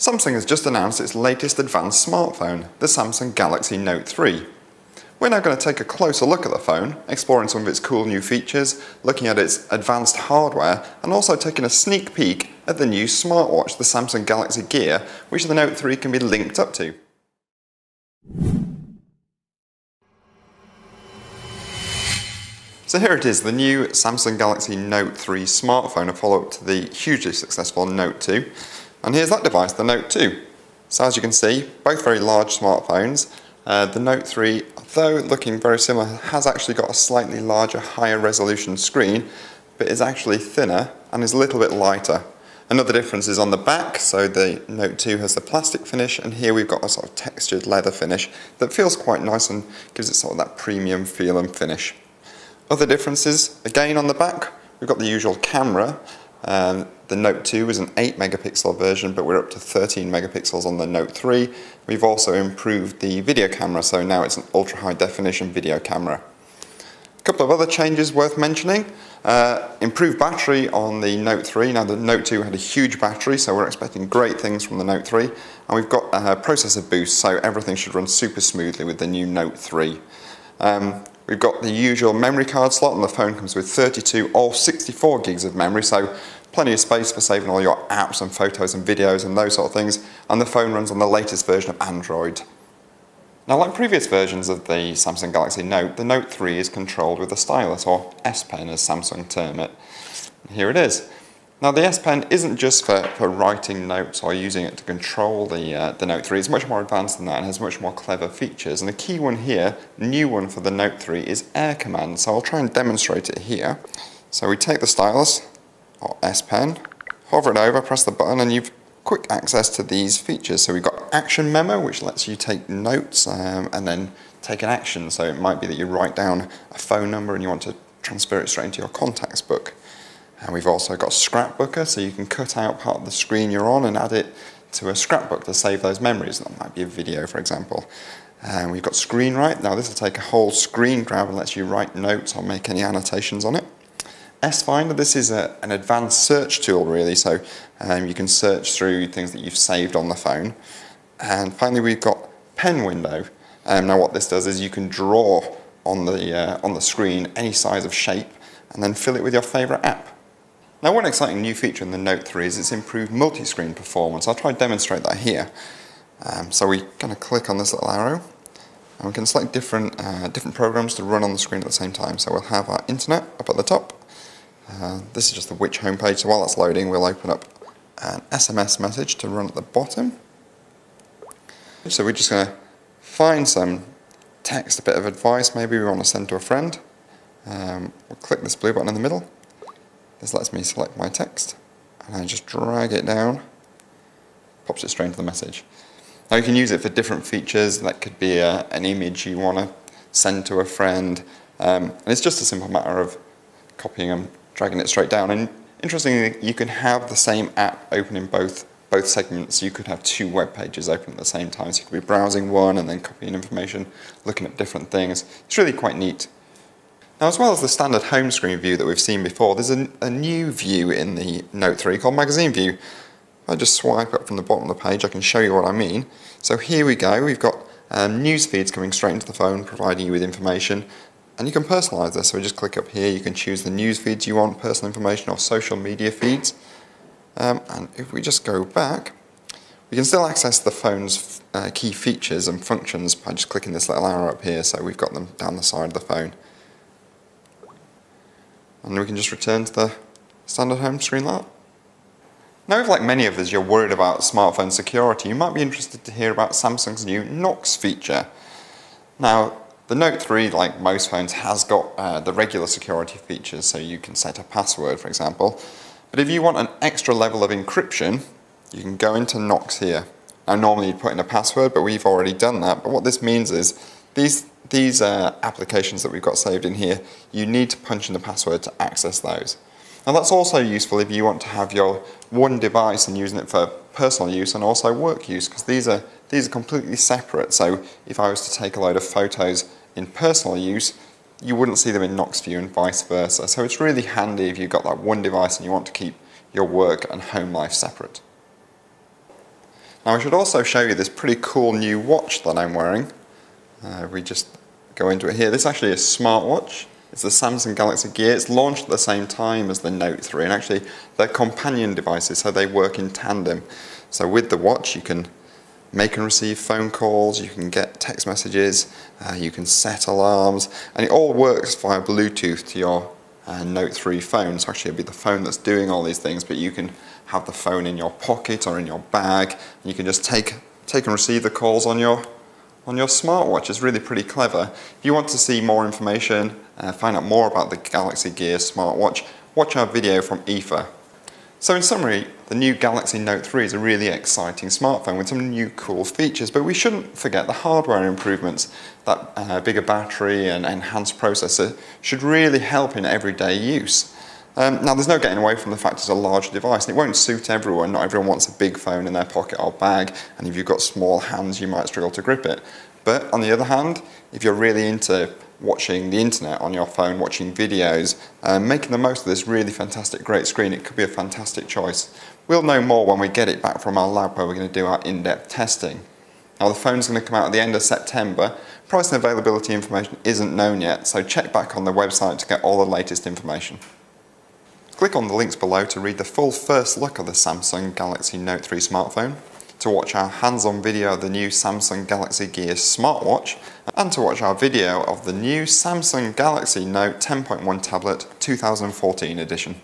Samsung has just announced its latest advanced smartphone, the Samsung Galaxy Note 3. We're now going to take a closer look at the phone, exploring some of its cool new features, looking at its advanced hardware, and also taking a sneak peek at the new smartwatch, the Samsung Galaxy Gear, which the Note 3 can be linked up to. So here it is, the new Samsung Galaxy Note 3 smartphone, a follow-up to the hugely successful Note 2. And here's that device, the Note 2. So as you can see, both very large smartphones. The Note 3, though looking very similar, has actually got a slightly larger, higher resolution screen, but is actually thinner and is a little bit lighter. Another difference is on the back, so the Note 2 has the plastic finish, and here we've got a sort of textured leather finish that feels quite nice and gives it sort of that premium feel and finish. Other differences, again on the back, we've got the usual camera. The Note 2 is an 8 megapixel version, but we're up to 13 megapixels on the Note 3. We've also improved the video camera, so now it's an ultra high definition video camera. A couple of other changes worth mentioning. Improved battery on the Note 3. Now the Note 2 had a huge battery, so we're expecting great things from the Note 3. And we've got a processor boost, so everything should run super smoothly with the new Note 3. We've got the usual memory card slot, and the phone comes with 32 or 64 gigs of memory, so plenty of space for saving all your apps and photos and videos and those sort of things, and the phone runs on the latest version of Android. Now, like previous versions of the Samsung Galaxy Note, the Note 3 is controlled with a stylus, or S Pen as Samsung term it. Here it is. Now the S Pen isn't just for writing notes or using it to control the Note 3, it's much more advanced than that and has much more clever features. And the key one here, new one for the Note 3, is Air Command. So I'll try and demonstrate it here. So we take the stylus, or S Pen, hover it over, press the button, and you've quick access to these features. So we've got Action Memo, which lets you take notes and then take an action. So it might be that you write down a phone number and you want to transfer it straight into your contacts book. And we've also got Scrapbooker, so you can cut out part of the screen you're on and add it to a scrapbook to save those memories. That might be a video, for example. And we've got Screen Write. Now this will take a whole screen grab and lets you write notes or make any annotations on it. S Finder, this is an advanced search tool really, so you can search through things that you've saved on the phone. And finally we've got Pen Window. Now what this does is you can draw on the screen any size of shape and then fill it with your favourite app. Now one exciting new feature in the Note 3 is its improved multi-screen performance. I'll try to demonstrate that here. So we're going to click on this little arrow and we can select different programs to run on the screen at the same time. So we'll have our internet up at the top. This is just the Which homepage, so while that's loading we'll open up an SMS message to run at the bottom. So we're just going to find some text, a bit of advice maybe we want to send to a friend. We'll click this blue button in the middle. This lets me select my text, and I just drag it down, pops it straight into the message. Now you can use it for different features. That could be an image you want to send to a friend, and it's just a simple matter of copying and dragging it straight down. And interestingly, you can have the same app open in both segments. You could have two web pages open at the same time, so you could be browsing one and then copying information, looking at different things. It's really quite neat. Now, as well as the standard home screen view that we've seen before, there's a new view in the Note 3 called Magazine View. If I just swipe up from the bottom of the page, I can show you what I mean. So here we go, we've got news feeds coming straight into the phone, providing you with information, and you can personalise this. So we just click up here, you can choose the news feeds you want, personal information or social media feeds. And if we just go back, we can still access the phone's key features and functions by just clicking this little arrow up here, so we've got them down the side of the phone. And we can just return to the standard home screen like that. Now, if like many of us you're worried about smartphone security, you might be interested to hear about Samsung's new Knox feature. Now, the Note 3, like most phones, has got the regular security features, so you can set a password, for example. But if you want an extra level of encryption, you can go into Knox here. Now, normally you'd put in a password, but we've already done that. But what this means is these applications that we've got saved in here, you need to punch in the password to access those. Now that's also useful if you want to have your one device and using it for personal use and also work use, because these are completely separate. So if I was to take a load of photos in personal use, you wouldn't see them in Knox View and vice versa. So it's really handy if you've got that one device and you want to keep your work and home life separate. Now I should also show you this pretty cool new watch that I'm wearing. We just go into it here. This is actually a smartwatch. It's the Samsung Galaxy Gear. It's launched at the same time as the Note 3, and actually they're companion devices, so they work in tandem. So with the watch you can make and receive phone calls, you can get text messages, you can set alarms, and it all works via Bluetooth to your Note 3 phone. So actually it'll be the phone that's doing all these things, but you can have the phone in your pocket or in your bag, and you can just take and receive the calls on your smartwatch. It's really pretty clever. If you want to see more information, find out more about the Galaxy Gear smartwatch, watch our video from IFA. So in summary, the new Galaxy Note 3 is a really exciting smartphone with some new cool features, but we shouldn't forget the hardware improvements. That bigger battery and enhanced processor should really help in everyday use. Now there's no getting away from the fact it's a large device, and it won't suit everyone. Not everyone wants a big phone in their pocket or bag, and if you've got small hands you might struggle to grip it. But on the other hand, if you're really into watching the internet on your phone, watching videos, making the most of this really fantastic great screen, it could be a fantastic choice. We'll know more when we get it back from our lab where we're going to do our in-depth testing. Now the phone's going to come out at the end of September. Price and availability information isn't known yet, so check back on the website to get all the latest information. Click on the links below to read the full first look of the Samsung Galaxy Note 3 smartphone, to watch our hands-on video of the new Samsung Galaxy Gear smartwatch, and to watch our video of the new Samsung Galaxy Note 10.1 tablet 2014 edition.